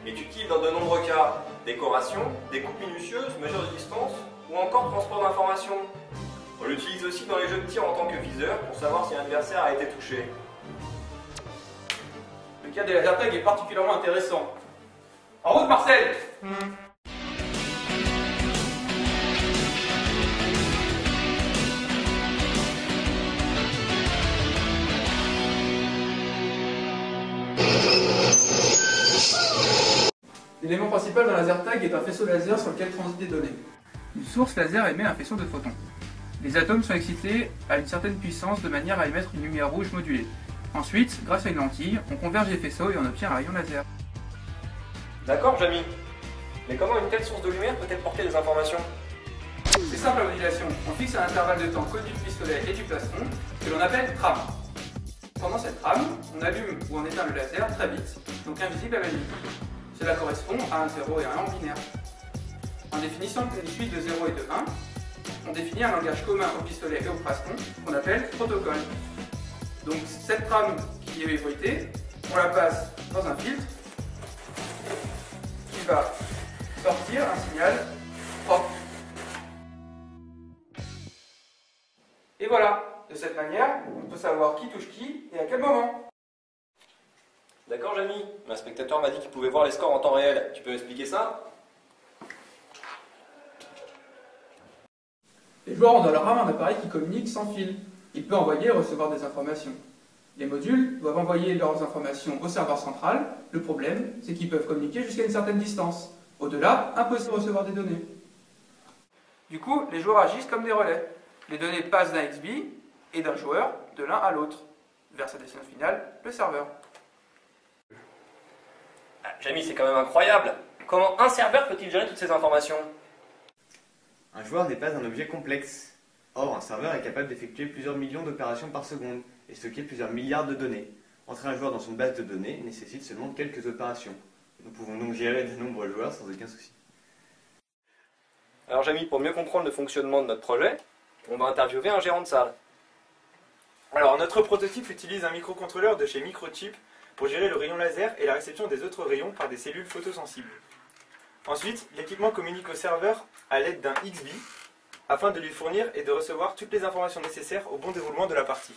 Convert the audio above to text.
est utile dans de nombreux cas. Décoration, découpe minutieuse, mesure de distance ou encore transport d'informations. On l'utilise aussi dans les jeux de tir en tant que viseur pour savoir si un adversaire a été touché. Le cas des laser tags est particulièrement intéressant. En route, Marcel! L'élément principal d'un laser tag est un faisceau laser sur lequel transitent des données. Une source laser émet un faisceau de photons. Les atomes sont excités à une certaine puissance de manière à émettre une lumière rouge modulée. Ensuite, grâce à une lentille, on converge les faisceaux et on obtient un rayon laser. D'accord, Jamy. Mais comment une telle source de lumière peut-elle porter des informations? C'est simple la modulation. On fixe un intervalle de temps connu du pistolet et du plastron que l'on appelle trame. Pendant cette trame, on allume ou on éteint le laser très vite, donc invisible à l'œil nu. Cela correspond à un 0 et un 1 binaire. En définissant une suite de 0 et de 1, on définit un langage commun au pistolet et au plastron qu'on appelle protocole. Donc cette trame qui est bruitée, on la passe dans un filtre qui va sortir un signal propre. Et voilà, de cette manière, on peut savoir qui touche qui et à quel moment. D'accord, Jamy. Un spectateur m'a dit qu'il pouvait voir les scores en temps réel. Tu peux expliquer ça? Les joueurs ont dans leur RAM un appareil qui communique sans fil. Il peut envoyer et recevoir des informations. Les modules doivent envoyer leurs informations au serveur central. Le problème, c'est qu'ils peuvent communiquer jusqu'à une certaine distance. Au-delà, impossible de recevoir des données. Du coup, les joueurs agissent comme des relais. Les données passent d'un XB et d'un joueur de l'un à l'autre, vers sa destination finale, le serveur. Jamy, c'est quand même incroyable. Comment un serveur peut-il gérer toutes ces informations? Un joueur n'est pas un objet complexe. Or, un serveur est capable d'effectuer plusieurs millions d'opérations par seconde et stocker plusieurs milliards de données. Entrer un joueur dans une base de données nécessite seulement quelques opérations. Nous pouvons donc gérer de nombreux joueurs sans aucun souci. Alors Jamy, pour mieux comprendre le fonctionnement de notre projet, on va interviewer un gérant de salle. Alors, notre prototype utilise un microcontrôleur de chez Microchip pour gérer le rayon laser et la réception des autres rayons par des cellules photosensibles. Ensuite, l'équipement communique au serveur à l'aide d'un XB afin de lui fournir et de recevoir toutes les informations nécessaires au bon déroulement de la partie.